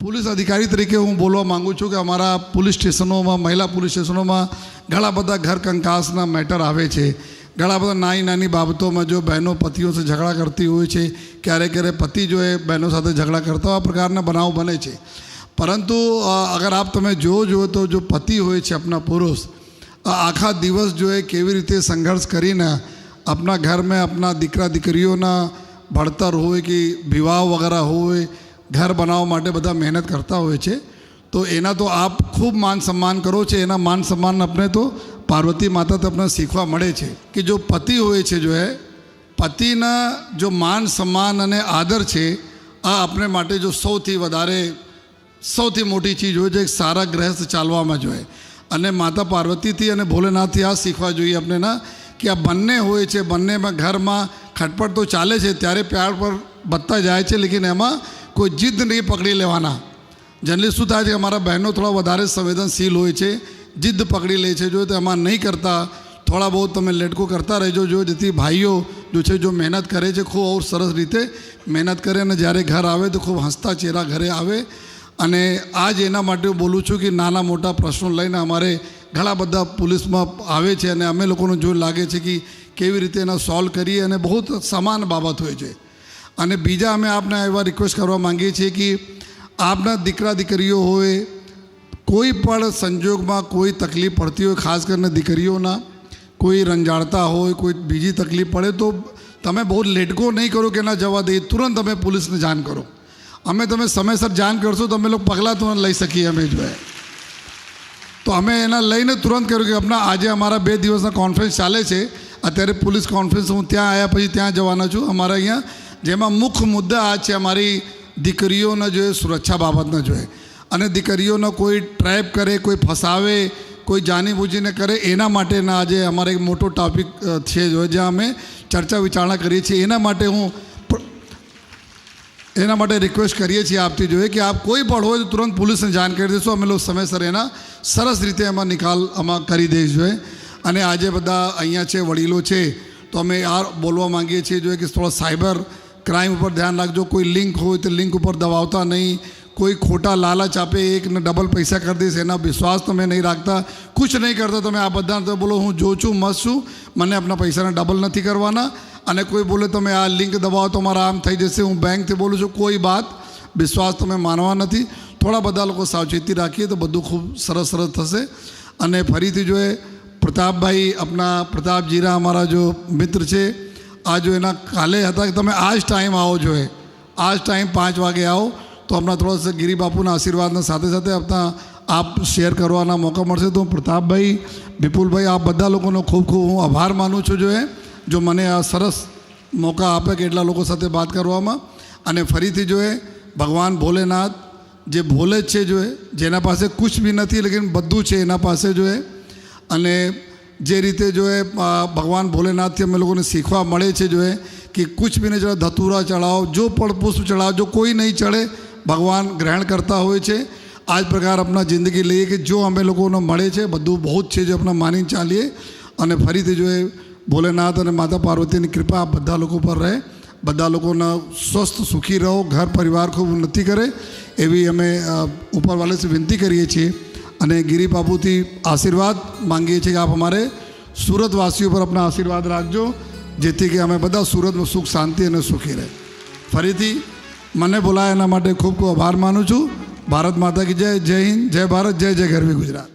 Police અધિકારી તરીકે હું બોલવા માગું છું કે અમારા પોલીસ સ્ટેશનોમાં, મહિલા પોલીસ સ્ટેશનોમાં ઘણા બધા ઘર કંકાસના મેટર આવે છે. ઘણા બધા નાની નાની બાબતોમાં જો બહેનો પતિઓ સાથે ઝઘડા કરતી હોય છે, ક્યારેક ક્યારેક પતિ જો એ બહેનો સાથે ઝઘડા કરતા હોય, આ પ્રકારના બનાવ બને છે. પરંતુ અગર આપ તમે જુઓ તો જો પતિ હોય છે આપણા પુરુષ, આખા દિવસ જો એ કેવી રીતે સંઘર્ષ કરીને આપણા ઘરમાં આપણા દીકરા દીકરીઓના ભણતર હોય કે વિવાહ વગેરે હોય, ઘર બનાવવા માટે બધા મહેનત કરતા હોય છે. તો એના તો આપ ખૂબ માન સન્માન કરો છો. એના માન સન્માન આપણે તો પાર્વતી માતાથી આપણે શીખવા મળે છે કે જો પતિ હોય છે, જો એ પતિના જો માન સન્માન અને આદર છે, આ આપણે માટે જો સૌથી મોટી ચીજ હોય છે એક સારા ગ્રહસ્થ ચાલવામાં જોઈએ. અને માતા પાર્વતીથી અને ભોલેનાથથી આ શીખવા જોઈએ આપણે ના કે આ બંને હોય છે, બંનેમાં ઘરમાં ખટપટ તો ચાલે છે, ત્યારે પ્યાર પર બધતા જાય છે, લેકિન એમાં કોઈ જીદ નહીં પકડી લેવાના. જનરલી શું થાય છે કે અમારા બહેનો થોડા વધારે સંવેદનશીલ હોય છે, જીદ પકડી લે છે. જો તો એમાં નહીં કરતા, થોડા બહુ તમે લેટકો કરતા રહેજો, જો જેથી ભાઈઓ જો છે જો મહેનત કરે છે ખૂબ ઓર સરસ રીતે મહેનત કરે અને જ્યારે ઘર આવે તો ખૂબ હસતા ચહેરા ઘરે આવે. અને આજ એના માટે હું બોલું છું કે નાના મોટા પ્રશ્નો લઈને અમારે ઘણા બધા પોલીસમાં આવે છે અને અમે લોકોને જો લાગે છે કે કેવી રીતે એના સોલ્વ કરીએ અને બહુ સમાન બાબત હોય છે. અને બીજા અમે આપને એવા રિક્વેસ્ટ કરવા માંગીએ છીએ કે આપના દીકરા દીકરીઓ હોય, કોઈ પણ સંજોગમાં કોઈ તકલીફ પડતી હોય, ખાસ કરીને દીકરીઓના કોઈ રંજાડતા હોય, કોઈ બીજી તકલીફ પડે તો તમે બહુ લેટકો નહીં કરો કે ના જવા દઈએ, તુરંત તમે પોલીસને જાણ કરો. અમે તમે સમયસર જાણ કરશો તો અમે લોકો પગલાં તુરંત લઈ શકીએ. અમે જોઈએ તો અમે એના લઈને તુરંત કર્યું કે આપણા આજે અમારા 2 દિવસના કોન્ફરન્સ ચાલે છે. અત્યારે પોલીસ કોન્ફરન્સ હું ત્યાં આવ્યા પછી ત્યાં જવાના છું અમારા અહીંયા, જેમાં મુખ્ય મુદ્દા આ છે અમારી દીકરીઓના જોઈએ સુરક્ષા બાબતના જોઈએ. અને દીકરીઓનો કોઈ ટ્રેપ કરે, કોઈ ફસાવે, કોઈ જાણીબૂજીને કરે, એના માટેના આજે અમારે એક મોટો ટોપિક છે જ્યાં અમે ચર્ચા વિચારણા કરીએ છીએ. એના માટે રિક્વેસ્ટ કરીએ છીએ આપથી જોઈએ કે આપ કોઈ પણ હોય તો તુરંત પોલીસને જાણ કરી દેશો. અમે લોકો સમયસર એના સરસ રીતે એમાં નિકાલ આમાં કરી દઈશું જોઈએ. અને આજે બધા અહીંયા છે, વડીલો છે, તો અમે આ બોલવા માંગીએ છીએ જોઈએ કે થોડા સાયબર ક્રાઇમ ઉપર ધ્યાન રાખજો. કોઈ લિંક હોય તો લિંક ઉપર દબાવતા નહીં. કોઈ ખોટા લાલચ આપે, એકને ડબલ પૈસા કરી દઈશ એના વિશ્વાસ તમે નહીં રાખતા. કુછ નહીં કરતા તમે આ બધાને તો બોલો હું જો છું, મસ્ત છું, મને આપણા પૈસાને ડબલ નથી કરવાના. અને કોઈ બોલે તમે આ લિંક દબાવો તો મારા આમ થઈ જશે, હું બેંકથી બોલું છું, કોઈ વાત વિશ્વાસ તમે માનવા નથી. થોડા બધા લોકો સાવચેતી રાખીએ તો બધું ખૂબ સરસ થશે. અને ફરીથી જો એ પ્રતાપભાઈ આપણા પ્રતાપજીરા અમારા જો મિત્ર છે, આ જો એના કાલે હતા કે તમે આ જ ટાઈમ આવો જોઈએ, આ જ ટાઈમ 5 વાગે આવો તો હમણાં થોડા ગિરી બાપુના આશીર્વાદના સાથે સાથે આપણા આપ શેર કરવાના મોકા મળશે. તો પ્રતાપભાઈ, વિપુલભાઈ, આ બધા લોકોનો ખૂબ ખૂબ હું આભાર માનું છું જોઈએ જો મને આ સરસ મોકા આપે કે એટલા લોકો સાથે વાત કરવામાં. અને ફરીથી જોઈએ ભગવાન ભોલેનાથ જે ભોલે જ છે જોઈએ, જેના પાસે કુછ બી નથી લેકિન બધું છે એના પાસે જોઈએ. અને જે રીતે જોઈએ ભગવાન ભોલેનાથથી અમે લોકોને શીખવા મળે છે જોઈએ કે કુછ બી નહીં ચડે, ધતુરા ચડાવો, જો પણ પુષ્પ ચડાવો, જો કોઈ નહીં ચડે ભગવાન ગ્રહણ કરતા હોય છે. આ જ પ્રકાર આપણા જિંદગી લઈએ કે જો અમે લોકોને મળે છે બધું બહુ જ છે જો આપણે માની ચાલીએ. અને ફરીથી જોઈએ ભોલેનાથ અને માતા પાર્વતીની કૃપા બધા લોકો પર રહે, બધા લોકોના સ્વસ્થ સુખી રહો, ઘર પરિવાર ખૂબ ઉન્નતિ કરે એવી અમે ઉપરવાલે વિનંતી કરીએ છીએ. અને ગિરી બાપુથી આશીર્વાદ માંગીએ છીએ કે આપ અમારે સુરતવાસીઓ પર આપણા આશીર્વાદ રાખજો, જેથી કે અમે બધા સુરતમાં સુખ શાંતિ અને સુખી રહે. ફરીથી મને બોલાય એના માટે ખૂબ ખૂબ આભાર માનું છું. ભારત માતા કી જય. જય હિન્દ, જય ભારત, જય જય ગરવી ગુજરાત.